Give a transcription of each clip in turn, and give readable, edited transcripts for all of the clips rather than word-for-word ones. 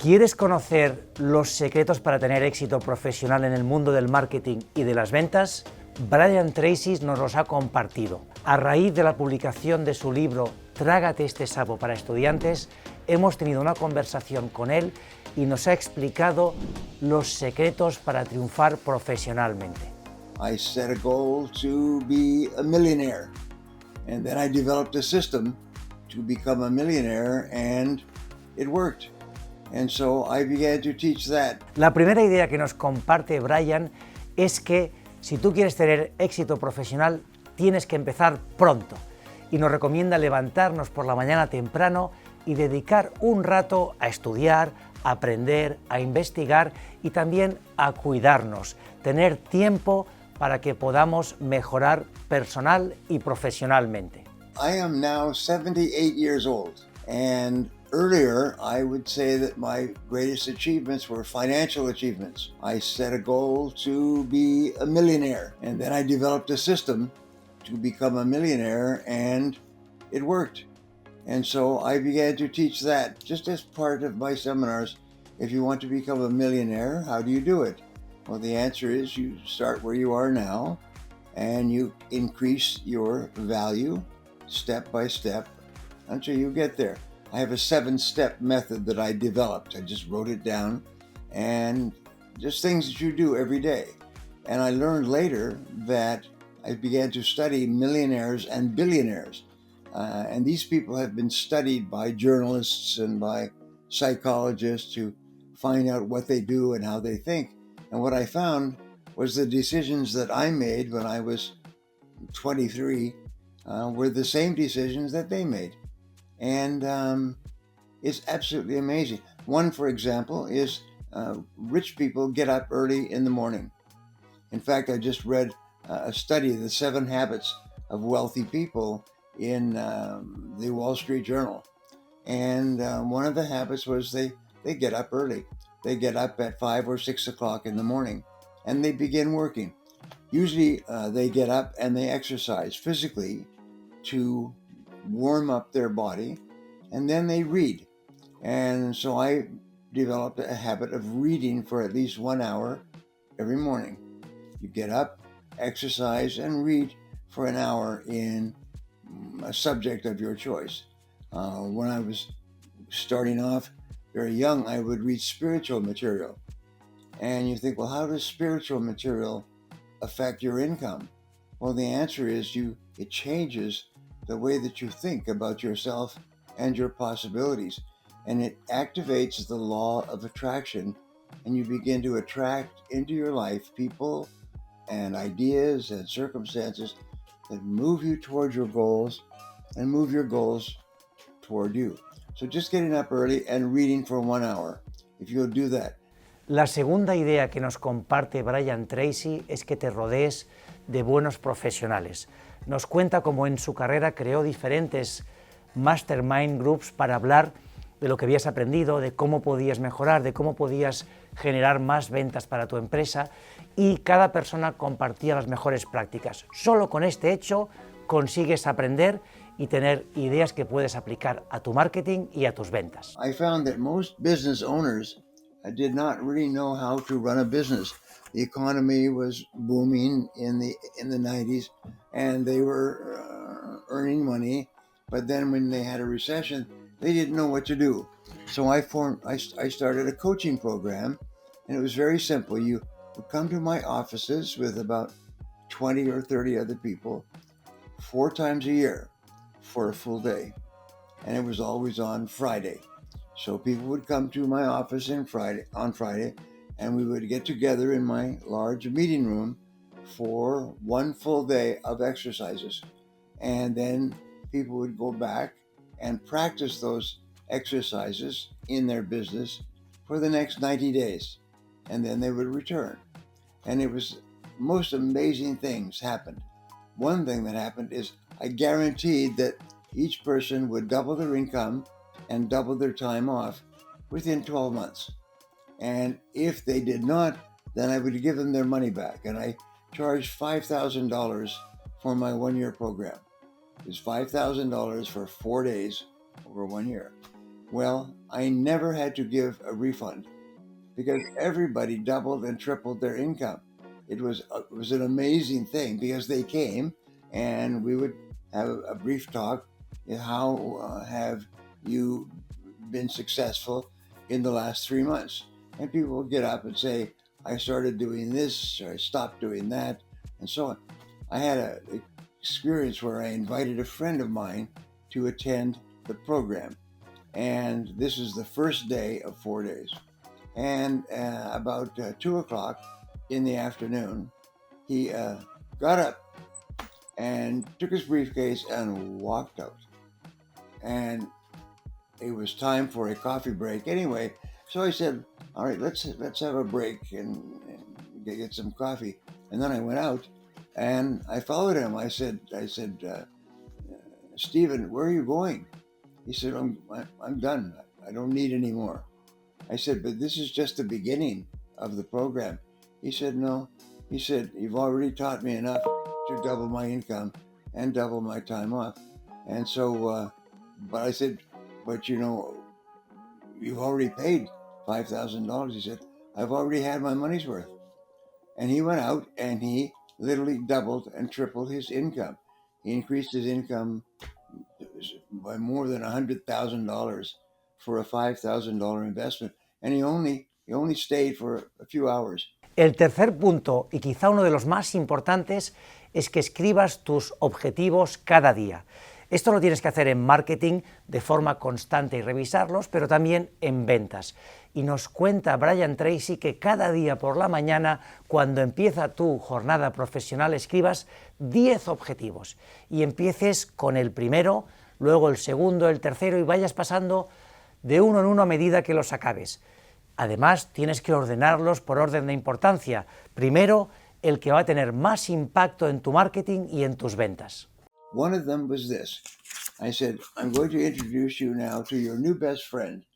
¿Quieres conocer los secretos para tener éxito profesional en el mundo del marketing y de las ventas? TRACY nos los ha compartido. A raíz de la publicación de su libro Trágate este sapo para estudiantes, hemos tenido una conversación con él y nos ha explicado los secretos para triunfar profesionalmente. I set a goal to be a millionaire, and then I developed a system to become a millionaire, and it worked. And so I began to teach that. La primera idea que nos comparte Brian es que si tú quieres tener éxito profesional, tienes que empezar pronto. Y nos recomienda levantarnos por la mañana temprano y dedicar un rato a estudiar, a aprender, a investigar y también a cuidarnos. Tener tiempo para que podamos mejorar personal y profesionalmente. I am now 78 years old, and earlier I would say that my greatest achievements were financial achievements. I set a goal to be a millionaire, and then I developed a system to become a millionaire, and it worked. And so I began to teach that just as part of my seminars. If you want to become a millionaire, how do you do it? Well, the answer is you start where you are now and you increase your value step by step until you get there. I have a 7-step method that I developed. I just wrote it down, and just things that you do every day. And I learned later that I began to study millionaires and billionaires. And these people have been studied by journalists and by psychologists to find out what they do and how they think. And what I found was the decisions that I made when I was 23 were the same decisions that they made. And it's absolutely amazing. One, for example, is rich people get up early in the morning. In fact, I just read a study, The 7 Habits of Wealthy People, in the Wall Street Journal. And one of the habits was they get up early. They get up at 5 or 6 o'clock in the morning and they begin working. Usually they get up and they exercise physically to warm up their body, and then they read. And so I developed a habit of reading for at least 1 hour every morning. You get up, exercise, and read for an hour in a subject of your choice. When I was starting off very young, I would read spiritual material. And you think, well, how does spiritual material affect your income? Well, the answer is it changes the way that you think about yourself and your possibilities. And it activates the law of attraction, and you begin to attract into your life people and ideas and circumstances that move you toward your goals and move your goals toward you. So just getting up early and reading for 1 hour, if you'll do that. La segunda idea que nos comparte TRACY es que te rodees de buenos profesionales. Nos cuenta cómo en su carrera creó diferentes mastermind groups para hablar de lo que habías aprendido, de cómo podías mejorar, de cómo podías generar más ventas para tu empresa, y cada persona compartía las mejores prácticas. Solo con este hecho consigues aprender y tener ideas que puedes aplicar a tu marketing y a tus ventas. I found that most business owners did not really know how to run a business. The economy was booming in the 90s, and they were earning money, but then when they had a recession, they didn't know what to do. So I started a coaching program, and it was very simple. You would come to my offices with about 20 or 30 other people 4 times a year for a full day, and it was always on Friday. So people would come to my office on Friday, and we would get together in my large meeting room for 1 full day of exercises. And then people would go back and practice those exercises in their business for the next 90 days. And then they would return. And it was most amazing things happened. One thing that happened is I guaranteed that each person would double their income and double their time off within 12 months. And if they did not, then I would give them their money back. And I charged $5,000 for my 1-year program. It was $5,000 for 4 days over 1 year. Well, I never had to give a refund because everybody doubled and tripled their income. It was an amazing thing because they came and we would have a brief talk. How have you been successful in the last 3 months? And people would get up and say, I started doing this, or I stopped doing that, and so on. I had an experience where I invited a friend of mine to attend the program. And this is the first day of 4 days. And about 2 o'clock in the afternoon, he got up and took his briefcase and walked out. And it was time for a coffee break anyway. So I said, all right, let's have a break and get some coffee. And then I went out and I followed him. I said, Stephen, where are you going? He said, I'm done. I don't need any more. I said, but this is just the beginning of the program. He said, no. He said, you've already taught me enough to double my income and double my time off. And so, but I said, but you know, you've already paid $5,000. He said, I've already had my money's worth. And he went out and he literally doubled and tripled his income. He increased his income by more than $100,000 for a $5,000 investment. And he only stayed for a few hours. El tercer punto, y quizá uno de los más importantes, es que escribas tus objetivos cada día. Esto lo tienes que hacer en marketing de forma constante y revisarlos, pero también en ventas. Y nos cuenta Brian Tracy que cada día por la mañana, cuando empieza tu jornada profesional, escribas 10 objetivos y empieces con el primero, luego el segundo, el tercero y vayas pasando de uno en uno a medida que los acabes. Además, tienes que ordenarlos por orden de importancia. Primero, el que va a tener más impacto en tu marketing y en tus ventas. One of them was this. I said, I'm going to introduce you now to your new best friend.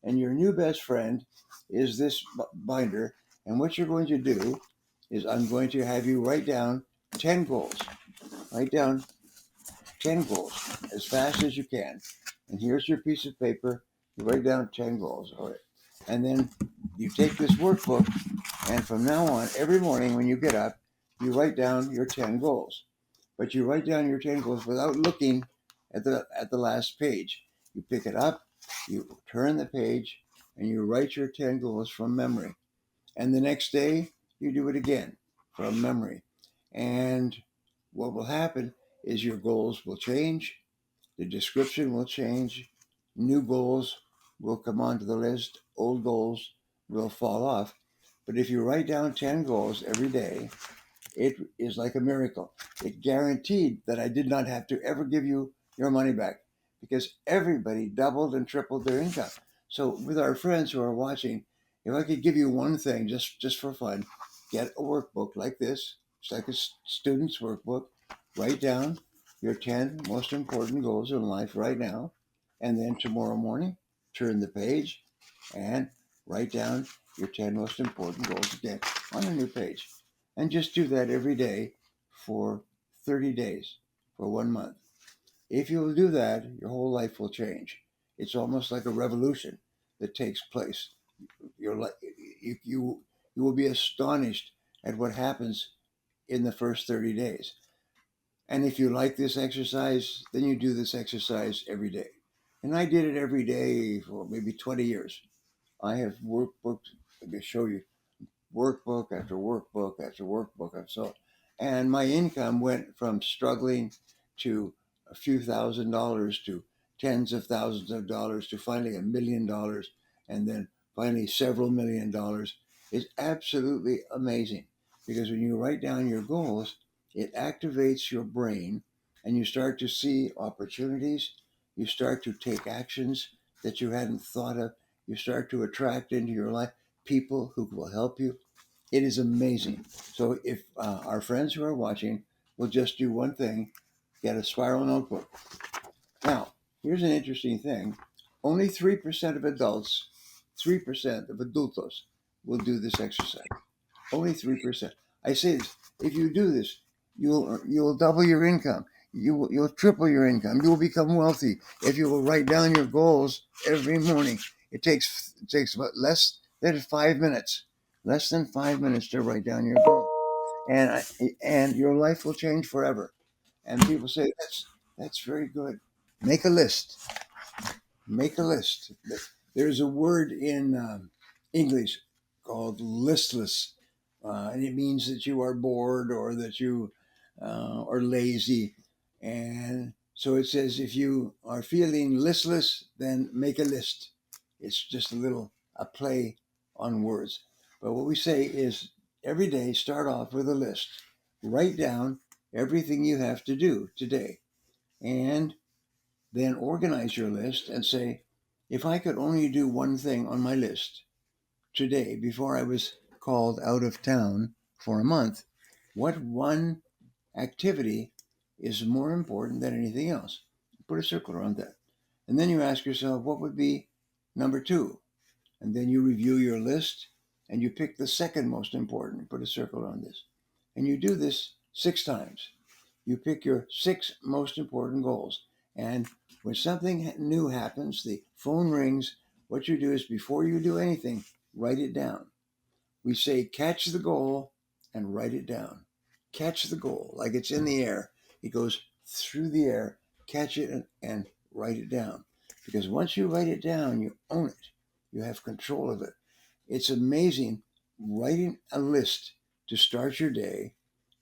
And your new best friend is this binder. And what you're going to do is I'm going to have you write down 10 goals. Write down 10 goals as fast as you can. And here's your piece of paper. You write down 10 goals. All right. And then you take this workbook, and from now on, every morning when you get up, you write down your 10 goals. But you write down your 10 goals without looking at the last page. You pick it up, you turn the page, and you write your 10 goals from memory. And the next day, you do it again from memory. And what will happen is your goals will change, the description will change, new goals will come onto the list, old goals will fall off. But if you write down 10 goals every day, it is like a miracle. It guaranteed that I did not have to ever give you your money back because everybody doubled and tripled their income. So with our friends who are watching, if I could give you one thing just for fun, get a workbook like this. It's like a student's workbook. Write down your 10 most important goals in life right now. And then tomorrow morning, turn the page and write down your 10 most important goals again on a new page. And just do that every day for 30 days, for 1 month. If you'll do that, your whole life will change. It's almost like a revolution that takes place. You will be astonished at what happens in the first 30 days. And if you like this exercise, then you do this exercise every day. And I did it every day for maybe 20 years. I have workbooks, I can show you workbook after workbook after workbook and so on. And my income went from struggling to a few $1,000s to tens of thousands of dollars to finally $1 million and then finally several $1 million. It's absolutely amazing because when you write down your goals, it activates your brain and you start to see opportunities. You start to take actions that you hadn't thought of. You start to attract into your life people who will help you. It is amazing. So if our friends who are watching will just do one thing, get a spiral notebook. Now, here's an interesting thing. Only 3% of adults, 3% of adultos will do this exercise. Only 3%. I say this, if you do this, you'll double your income. you'll triple your income. You will become wealthy if you will write down your goals every morning. It takes about less than 5 minutes. Less than 5 minutes to write down your goal, and your life will change forever. And people say that's very good. Make a list. Make a list. There's a word in English called listless, and it means that you are bored or that you are lazy. And so it says if you are feeling listless, then make a list. It's just a play on words. But what we say is every day start off with a list. Write down everything you have to do today. And then organize your list and say, if I could only do one thing on my list today before I was called out of town for a month, what one activity is more important than anything else? Put a circle around that. And then you ask yourself, what would be number two? And then you review your list and you pick the second most important, put a circle around this. And you do this 6 times. You pick your 6 most important goals. And when something new happens, the phone rings, what you do is before you do anything, write it down. We say, catch the goal and write it down. Catch the goal, like it's in the air. It goes through the air, catch it and write it down. Because once you write it down, you own it. You have control of it. It's amazing writing a list to start your day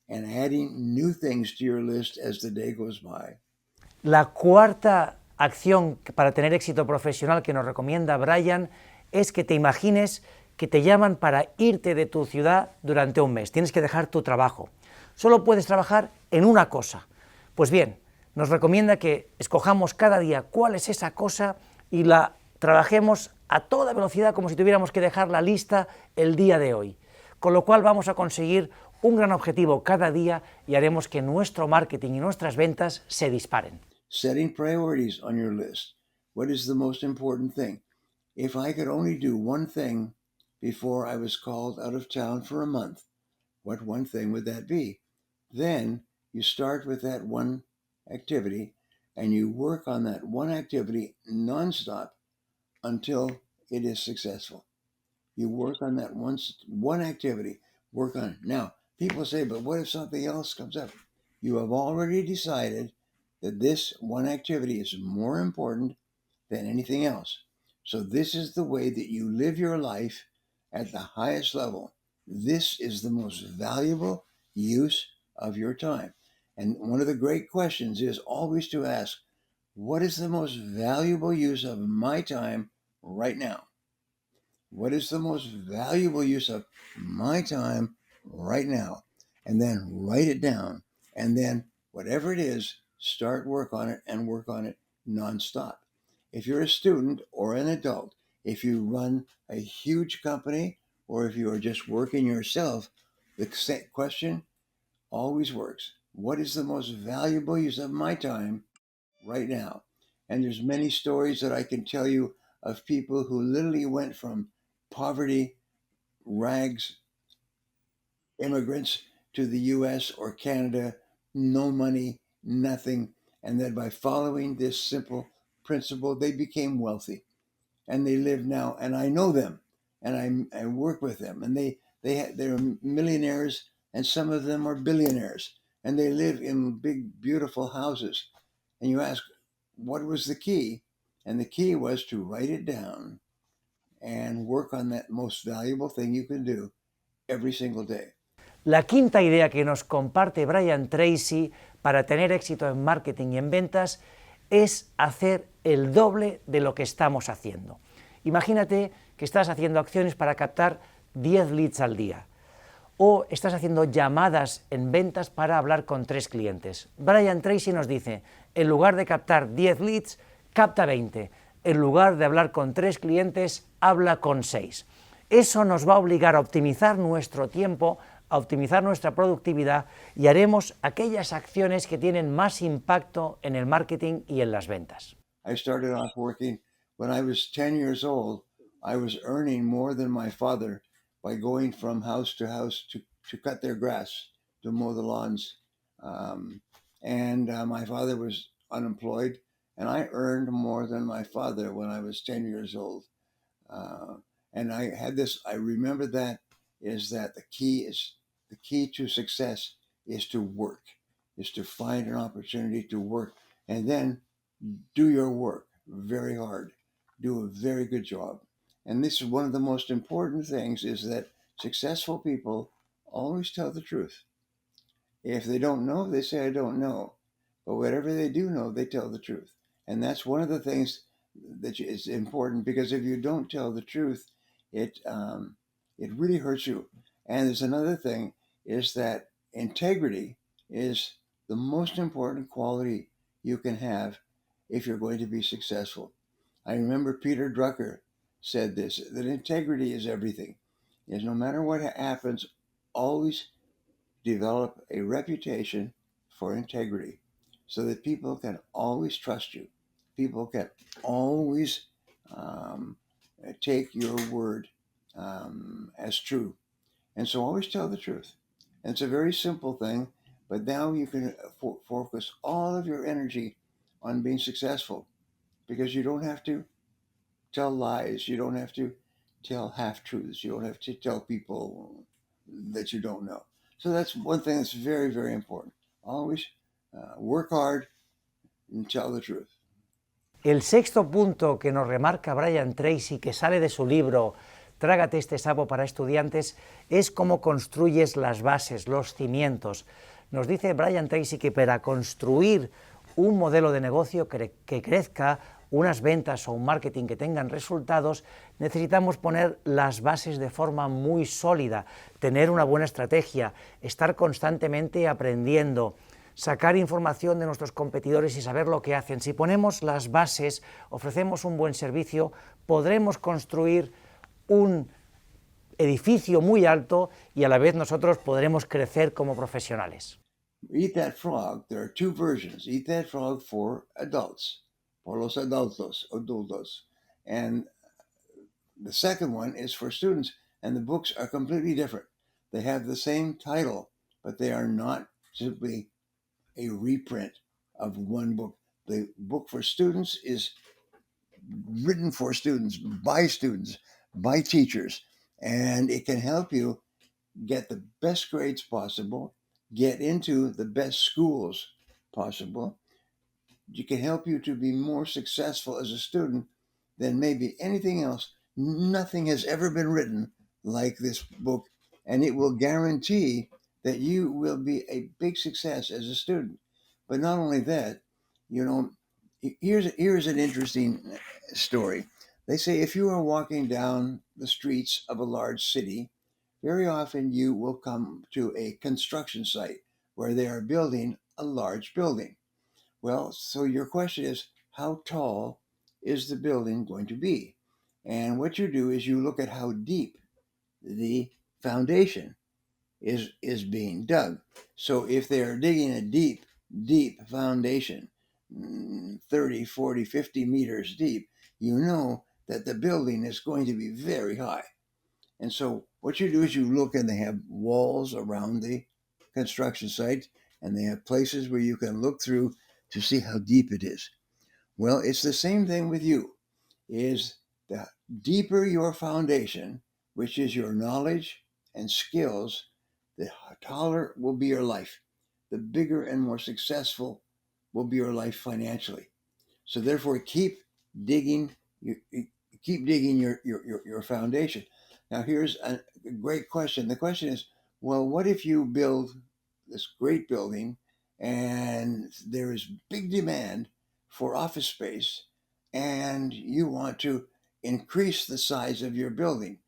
and adding new things to your list as the day goes by. La cuarta acción para tener éxito profesional que nos recomienda Brian es que te imagines que te llaman para irte de tu ciudad durante un mes. Tienes que dejar tu trabajo. Solo puedes trabajar en una cosa. Pues bien, nos recomienda que escojamos cada día cuál es esa cosa y la trabajemos a toda velocidad como si tuviéramos que dejarla lista el día de hoy. Con lo cual vamos a conseguir un gran objetivo cada día y haremos que nuestro marketing y nuestras ventas se disparen. Setting priorities on your list. What is the most important thing? If I could only do one thing before I was called out of town for a month, what one thing would that be? Then you start with that one activity and you work on that one activity nonstop until it is successful. You work on that one activity, work on it. Now, people say, but what if something else comes up? You have already decided that this one activity is more important than anything else. So this is the way that you live your life at the highest level. This is the most valuable use of your time. And one of the great questions is always to ask, what is the most valuable use of my time right now? What is the most valuable use of my time right now? And then write it down. And then whatever it is, start work on it and work on it nonstop. If you're a student or an adult, if you run a huge company, or if you are just working yourself, the question always works. What is the most valuable use of my time right now? And there's many stories that I can tell you of people who literally went from poverty, rags, immigrants to the US or Canada, no money, nothing. And then by following this simple principle, they became wealthy and they live now. And I know them and I work with them and they're millionaires and some of them are billionaires and they live in big, beautiful houses. And you ask, what was the key? And the key was to write it down and work on that most valuable thing you can do every single day. La quinta idea que nos comparte Brian Tracy para tener éxito en marketing y en ventas es hacer el doble de lo que estamos haciendo. Imagínate que estás haciendo acciones para captar 10 leads al día o estás haciendo llamadas en ventas para hablar con 3 clientes. Brian Tracy nos dice, en lugar de captar 10 leads, capta 20. En lugar de hablar con 3 clientes, habla con 6. Eso nos va a obligar a optimizar nuestro tiempo, a optimizar nuestra productividad y haremos aquellas acciones que tienen más impacto en el marketing y en las ventas. I started off working when I was 10 years old. I was earning more than my father by going from house to house to cut their grass, to mow the lawns. And my father was unemployed, and I earned more than my father when I was 10 years old. And I remember that is that the key to success is to work, is to find an opportunity to work, and then do your work very hard, do a very good job. And this is one of the most important things, is that successful people always tell the truth. If they don't know, they say, I don't know. But whatever they do know, they tell the truth. And that's one of the things that is important, because if you don't tell the truth, it really hurts you. And there's another thing, is that integrity is the most important quality you can have if you're going to be successful. I remember Peter Drucker said this, that integrity is everything. Is no matter what happens, always develop a reputation for integrity so that people can always trust you. People can always um, take your word as true. And so always tell the truth. And it's a very simple thing, but now you can focus all of your energy on being successful, because you don't have to tell lies. You don't have to tell half truths. You don't have to tell people that you don't know. So that's one thing that's very, very important. Always work hard and tell the truth. El sexto punto que nos remarca Brian Tracy, que sale de su libro Trágate este sapo para estudiantes, es cómo construyes las bases, los cimientos. Nos dice Brian Tracy que para construir un modelo de negocio que crezca, unas ventas o un marketing que tengan resultados, necesitamos poner las bases de forma muy sólida, tener una buena estrategia, estar constantemente aprendiendo, sacar información de nuestros competidores y saber lo que hacen. Si ponemos las bases, ofrecemos un buen servicio, podremos construir un edificio muy alto y a la vez nosotros podremos crecer como profesionales. Eat That Frog, there are two versions. Eat That Frog for adults, por los adultos. And the second one is for students, and the books are completely different. They have the same title, but they are not simply a reprint of one book. The book for students is written for students, by teachers, and it can help you get the best grades possible, get into the best schools possible. It can help you to be more successful as a student than maybe anything else. Nothing has ever been written like this book, and it will guarantee that you will be a big success as a student. But not only that, here's an interesting story. They say if you are walking down the streets of a large city, very often you will come to a construction site where they are building a large building. Well, so your question is, how tall is the building going to be? And what you do is you look at how deep the foundation is being dug. So if they are digging a deep foundation, 30, 40, 50 meters deep, you know that the building is going to be very high. And so what you do is you look, and they have walls around the construction site, and they have places where you can look through to see how deep it is. Well, it's the same thing with you. Is the deeper your foundation, which is your knowledge and skills, the taller will be your life. The bigger and more successful will be your life financially. So therefore, keep digging. Keep digging your foundation. Now, here's a great question. The question is, well, what if you build this great building and there is big demand for office space and you want to increase the size of your building?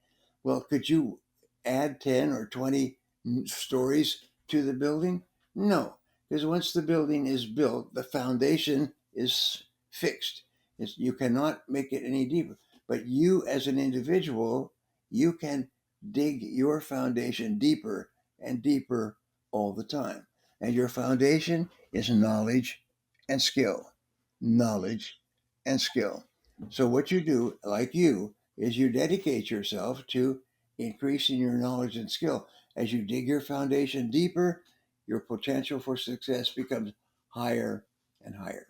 Well, could you add 10 or 20 stories to the building? No, because once the building is built, the foundation is fixed. You cannot make it any deeper. But you, as an individual, you can dig your foundation deeper and deeper all the time. And your foundation is knowledge and skill. Knowledge and skill. So what you do, like you, is you dedicate yourself to increasing your knowledge and skill. As you dig your foundation deeper, your potential for success becomes higher and higher.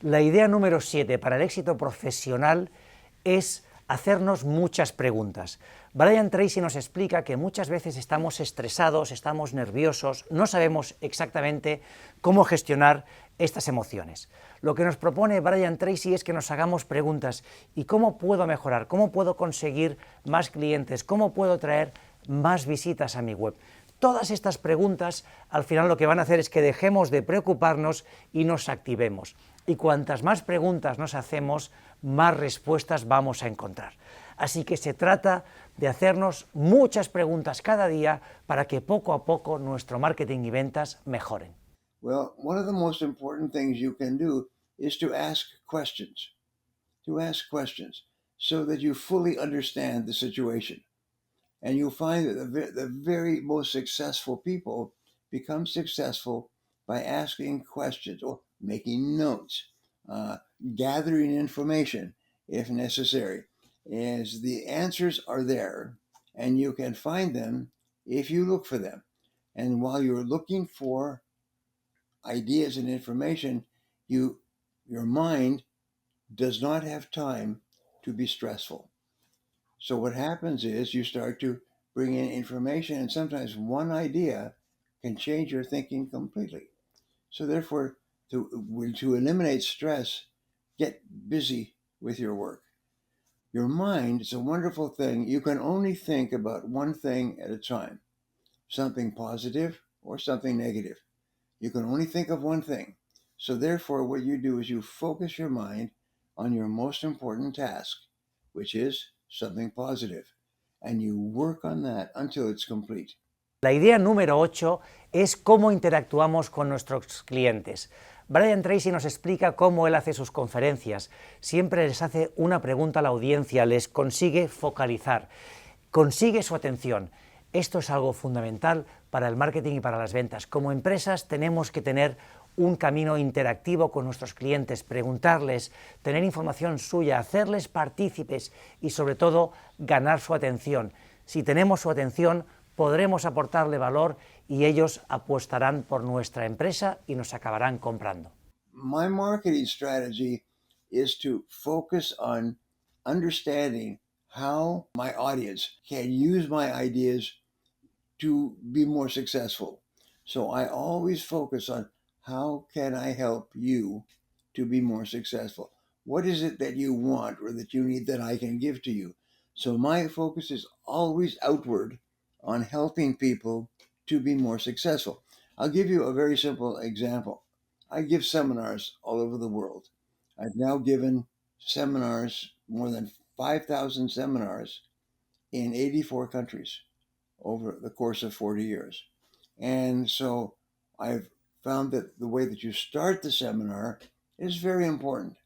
La idea número 7 para el éxito profesional es hacernos muchas preguntas. Brian Tracy nos explica que muchas veces estamos estresados, estamos nerviosos, no sabemos exactamente cómo gestionar estas emociones. Lo que nos propone Brian Tracy es que nos hagamos preguntas. ¿Y cómo puedo mejorar? ¿Cómo puedo conseguir más clientes? ¿Cómo puedo traer más visitas a mi web? Todas estas preguntas al final lo que van a hacer es que dejemos de preocuparnos y nos activemos. Y cuantas más preguntas nos hacemos, más respuestas vamos a encontrar. Así que se trata de hacernos muchas preguntas cada día para que poco a poco nuestro marketing y ventas mejoren. Well, one of the most important things you can do is to ask questions, so that you fully understand the situation. And you'll find that the very most successful people become successful by asking questions or making notes, gathering information if necessary. As the answers are there, and you can find them if you look for them. And while you're looking for ideas and information, your mind does not have time to be stressful. So what happens is you start to bring in information, and sometimes one idea can change your thinking completely. So therefore, to eliminate stress, get busy with your work. Your mind is a wonderful thing. You can only think about one thing at a time, something positive or something negative. You can only think of one thing. So therefore, what you do is you focus your mind on your most important task, which is something positive, and you work on that until it's complete. La idea número 8 es cómo interactuamos con nuestros clientes. Brian Tracy nos explica cómo él hace sus conferencias. Siempre les hace una pregunta a la audiencia, les consigue focalizar, consigue su atención. Esto es algo fundamental para el marketing y para las ventas. Como empresas tenemos que tener un camino interactivo con nuestros clientes, preguntarles, tener información suya, hacerles partícipes y sobre todo ganar su atención. Si tenemos su atención, podremos aportarle valor y ellos apostarán por nuestra empresa y nos acabarán comprando. My marketing strategy is to focus on understanding how my audience can use my ideas to be more successful. So I always focus on how can I help you to be more successful? What is it that you want or that you need that I can give to you? So my focus is always outward on helping people to be more successful. I'll give you a very simple example. I give seminars all over the world. I've now given seminars, more than 5,000 seminars in 84 countries over the course of 40 years. And so I've found that the way that you start the seminar is very important.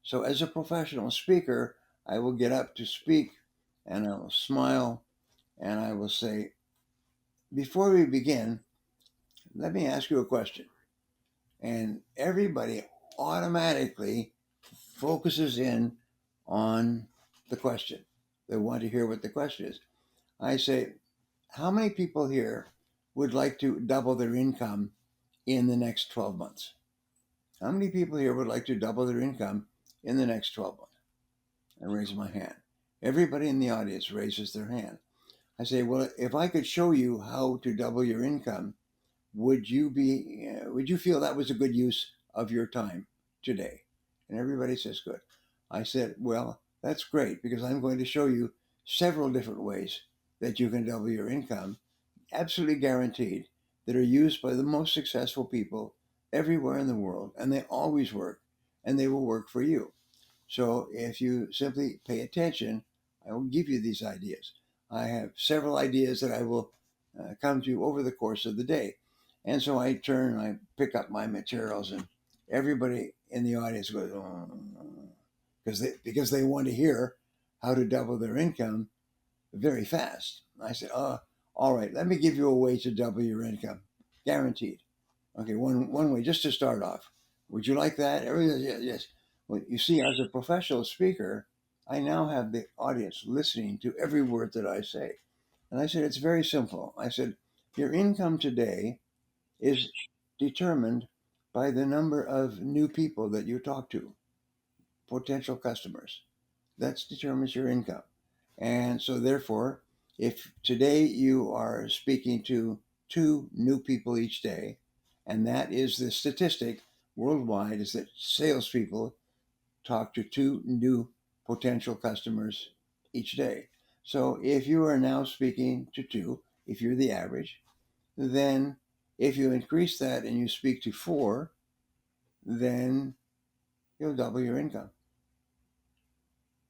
So as a professional speaker, I will get up to speak and I will smile and I will say, before we begin, let me ask you a question. And everybody automatically focuses in on the question. They want to hear what the question is. I say, how many people here would like to double their income in the next 12 months? How many people here would like to double their income in the next 12 months? I raise my hand. Everybody in the audience raises their hand. I say, well, if I could show you how to double your income, would you feel that was a good use of your time today? And everybody says, good. I said, well, that's great because I'm going to show you several different ways that you can double your income, absolutely guaranteed, that are used by the most successful people everywhere in the world, and they always work, and they will work for you. So if you simply pay attention, I will give you these ideas. I have several ideas that I will come to you over the course of the day. And so I turn, I pick up my materials, and everybody in the audience goes, oh, because they want to hear how to double their income very fast. I said, all right, let me give you a way to double your income, guaranteed. Okay, one way, just to start off. Would you like that? Everybody says, yes. Well, you see, as a professional speaker, I now have the audience listening to every word that I say. And I said, it's very simple. I said, your income today is determined by the number of new people that you talk to, potential customers. That determines your income. And so therefore, if today you are speaking to 2 new people each day, and that is the statistic worldwide, is that salespeople talk to 2 new potential customers each day. So if you are now speaking to 2, if you're the average, then if you increase that and you speak to 4, then you'll double your income.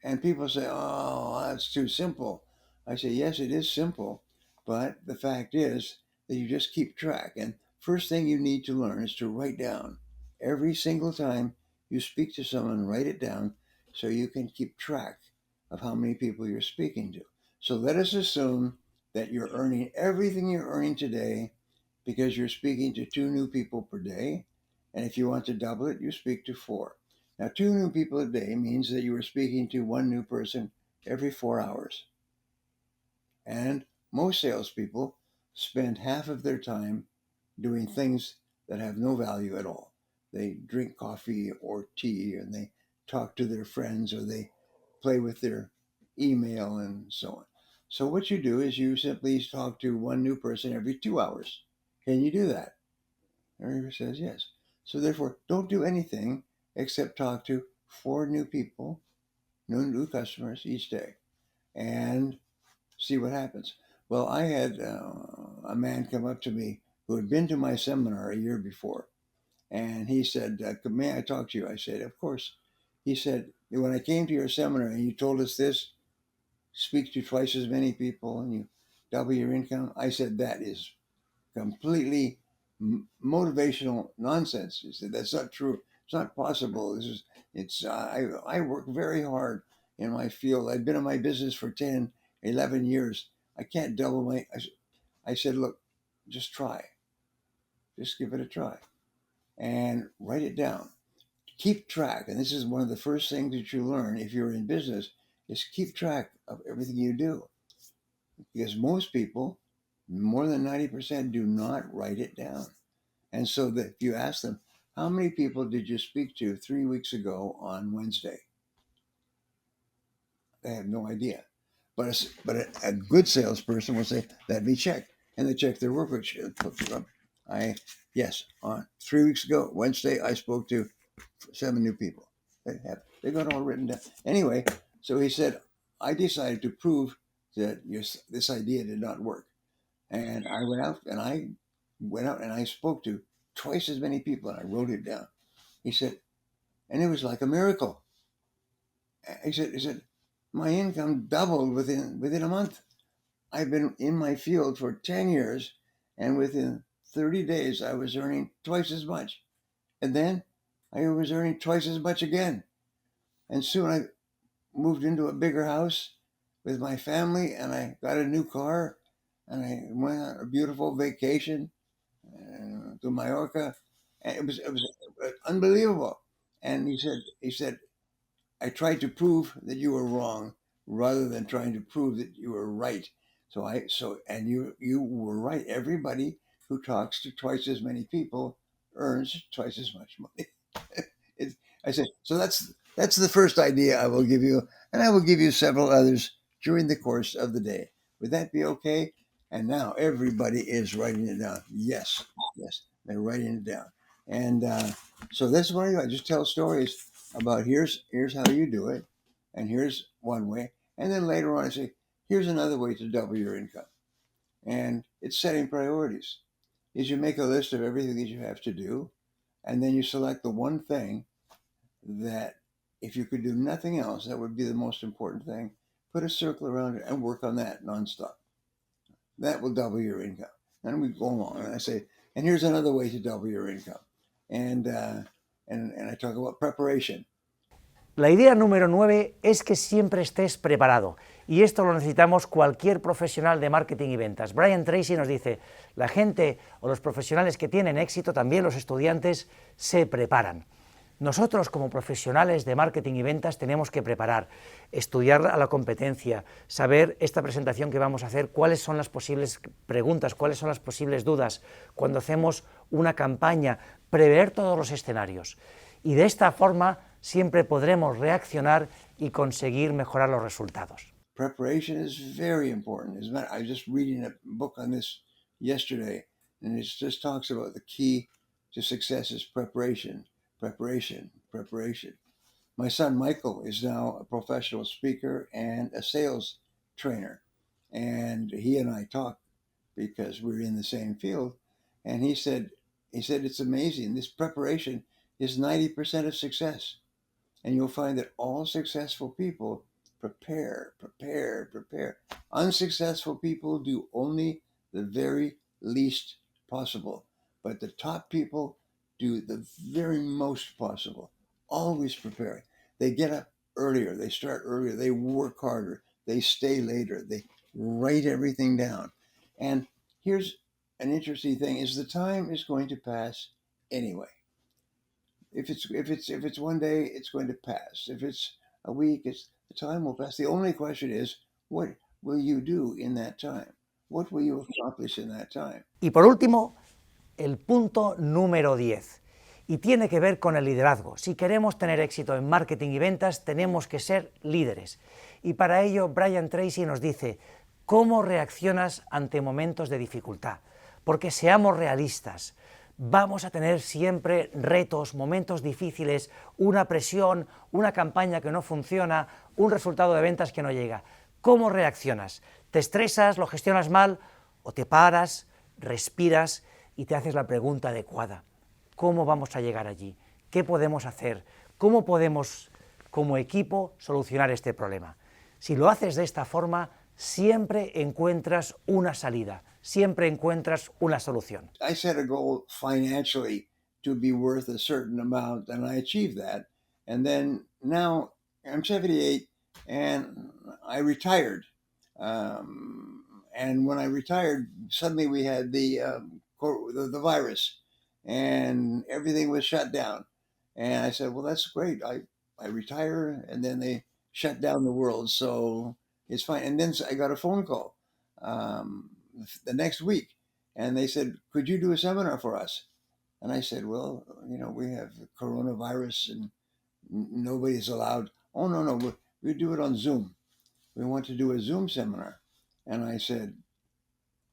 And people say, oh, that's too simple. I say, yes, it is simple, but the fact is that you just keep track. And first thing you need to learn is to write down. Every single time you speak to someone, write it down so you can keep track of how many people you're speaking to. So let us assume that you're earning everything you're earning today because you're speaking to 2 new people per day. And if you want to double it, you speak to 4. Now, 2 new people a day means that you are speaking to 1 new person every 4 hours. And most salespeople spend half of their time doing things that have no value at all. They drink coffee or tea, and they talk to their friends, or they play with their email and so on. So what you do is you simply talk to 1 new person every 2 hours. Can you do that? Everybody says yes. So therefore, don't do anything except talk to 4 new people, new customers each day, and see what happens. Well, I had a man come up to me who had been to my seminar a year before, and he said, may I talk to you? I said, of course. He said, when I came to your seminar and you told us this, speak to twice as many people and you double your income, I said, that is completely motivational nonsense. He said, that's not true. It's not possible. I work very hard in my field. I've been in my business for 10, 11 years. I can't double I said, look, just try. Just give it a try and write it down. Keep track. And this is one of the first things that you learn if you're in business, is keep track of everything you do. Because most people, more than 90%, do not write it down. And so that if you ask them, how many people did you speak to 3 weeks ago on Wednesday? They have no idea. But a good salesperson will say, let me check. And they check their work. Yes, on 3 weeks ago, Wednesday, I spoke to 7 new people. They got it all written down. Anyway, so he said, I decided to prove that this idea did not work. And I went out and I spoke to twice as many people, and I wrote it down. He said, and it was like a miracle. He said, my income doubled within a month. I've been in my field for 10 years, and within 30 days, I was earning twice as much. And then I was earning twice as much again. And soon I moved into a bigger house with my family, and I got a new car, and I went on a beautiful vacation to Mallorca. And it was unbelievable. And he said, I tried to prove that you were wrong rather than trying to prove that you were right. And you were right. Everybody who talks to twice as many people earns twice as much money. I said, so that's the first idea I will give you, and I will give you several others during the course of the day. Would that be okay? And now everybody is writing it down. Yes, they're writing it down. And so this is what I do. I just tell stories about here's how you do it, and here's one way. And then later on I say, here's another way to double your income. And it's setting priorities. Is you make a list of everything that you have to do, and then you select the one thing that if you could do nothing else, that would be the most important thing. Put a circle around it and work on that nonstop. That will double your income. And we go along, and I say, and here's another way to double your income. And I talk about preparation. La idea número 9 es que siempre estés preparado, y esto lo necesitamos cualquier profesional de marketing y ventas. Brian Tracy nos dice, la gente o los profesionales que tienen éxito, también los estudiantes, se preparan. Nosotros, como profesionales de marketing y ventas, tenemos que preparar, estudiar a la competencia, saber esta presentación que vamos a hacer, cuáles son las posibles preguntas, cuáles son las posibles dudas, cuando hacemos una campaña, prever todos los escenarios. Y de esta forma siempre podremos reaccionar y conseguir mejorar los resultados. Preparation is very important. As a matter, I was just reading a book on this yesterday, and it just talks about the key to success is preparation, preparation, preparation. My son Michael is now a professional speaker and a sales trainer, and he and I talk because we're in the same field. And he said it's amazing. This preparation is 90% of success. And you'll find that all successful people prepare, prepare, prepare. Unsuccessful people do only the very least possible. But the top people do the very most possible. Always preparing. They get up earlier. They start earlier. They work harder. They stay later. They write everything down. And here's an interesting thing is the time is going to pass anyway. If it's one day, it's going to pass. If it's a week, the time will pass. The only question is, what will you do in that time? What will you accomplish in that time? Y por último, el punto número 10. Y tiene que ver con el liderazgo. Si queremos tener éxito en marketing y ventas, tenemos que ser líderes. Y para ello, Brian Tracy nos dice, ¿cómo reaccionas ante momentos de dificultad? Porque seamos realistas. Vamos a tener siempre retos, momentos difíciles, una presión, una campaña que no funciona, un resultado de ventas que no llega. ¿Cómo reaccionas? ¿Te estresas, lo gestionas mal o te paras, respiras y te haces la pregunta adecuada? ¿Cómo vamos a llegar allí? ¿Qué podemos hacer? ¿Cómo podemos, como equipo, solucionar este problema? Si lo haces de esta forma, siempre encuentras una salida. Siempre encuentras una solución. I set a goal financially to be worth a certain amount, and I achieved that. And then now I'm 78, and I retired. And when I retired, suddenly we had the virus, and everything was shut down. And I said, well, that's great. I retire, and then they shut down the world, so it's fine. And then I got a phone call. The next week, and they said, could you do a seminar for us? And I said, well, we have coronavirus and nobody's allowed. Oh, no, we do it on Zoom. We want to do a Zoom seminar. And I said,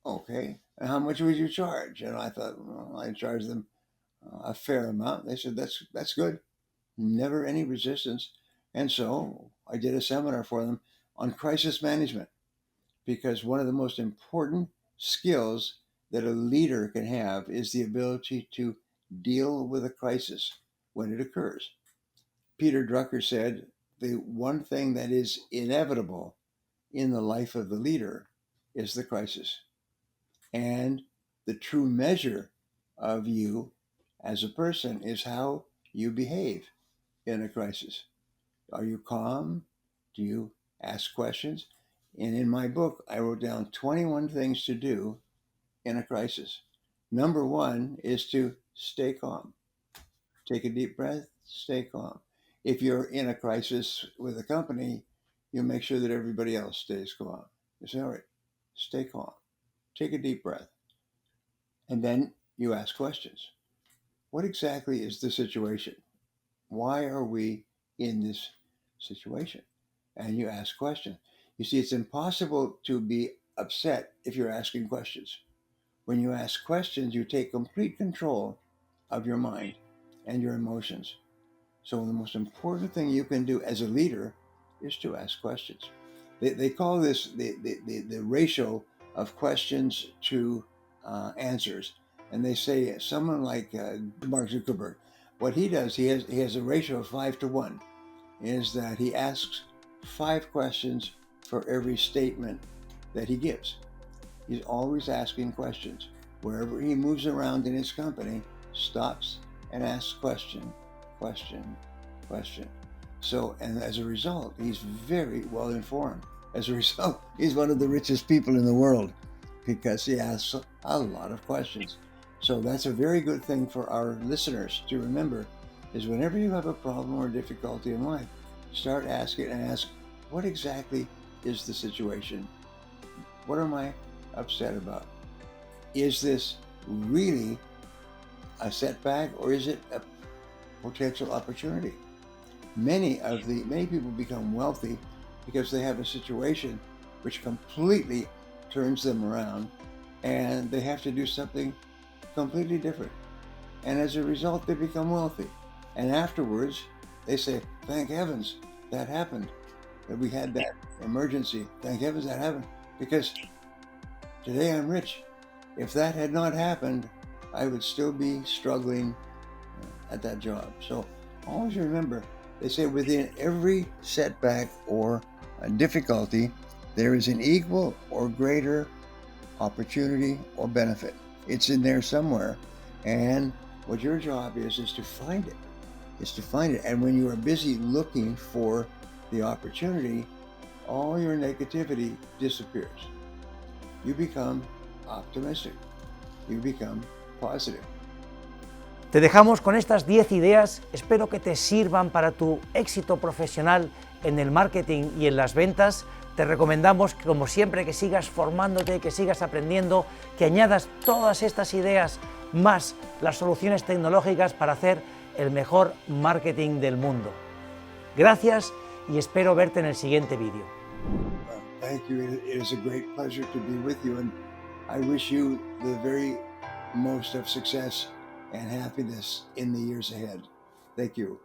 okay, and how much would you charge? And I thought, well, I charge them a fair amount. They said, that's good. Never any resistance. And so I did a seminar for them on crisis management. Because one of the most important skills that a leader can have is the ability to deal with a crisis when it occurs. Peter Drucker said, the one thing that is inevitable in the life of the leader is the crisis. And the true measure of you as a person is how you behave in a crisis. Are you calm? Do you ask questions? And in my book, I wrote down 21 things to do in a crisis. Number one is to stay calm. Take a deep breath, stay calm. If you're in a crisis with a company, you make sure that everybody else stays calm. You say, all right, stay calm. Take a deep breath. And then you ask questions. What exactly is the situation? Why are we in this situation? And you ask questions. You see, it's impossible to be upset if you're asking questions. When you ask questions, you take complete control of your mind and your emotions. So the most important thing you can do as a leader is to ask questions. They call this the ratio of questions to answers. And they say someone like Mark Zuckerberg, what he does, he has a ratio of 5-1, is that he asks 5 questions for every statement that he gives. He's always asking questions. Wherever he moves around in his company, stops and asks question. So, and as a result, he's very well informed. As a result, he's one of the richest people in the world because he asks a lot of questions. So that's a very good thing for our listeners to remember. is whenever you have a problem or difficulty in life, start asking and ask, what exactly is the situation? What am I upset about? Is this really a setback or is it a potential opportunity? Many people become wealthy because they have a situation which completely turns them around and they have to do something completely different. And as a result, they become wealthy. And afterwards, they say, thank heavens that happened, that we had that emergency. Thank heavens that happened, because today I'm rich. If that had not happened, I would still be struggling at that job. So always remember, they say within every setback or difficulty, there is an equal or greater opportunity or benefit. It's in there somewhere. And what your job is to find it. Is to find it. And when you are busy looking for the opportunity, all your negativity disappears. You become optimistic. You become positive. Te dejamos con estas 10 ideas, espero que te sirvan para tu éxito profesional en el marketing y en las ventas. Te recomendamos, como siempre, que sigas formándote, que sigas aprendiendo, que añadas todas estas ideas más las soluciones tecnológicas para hacer el mejor marketing del mundo. Gracias y espero verte en el siguiente vídeo. Thank you. It is a great pleasure to be with you, and I wish you the very most of success and happiness in the years ahead. Thank you.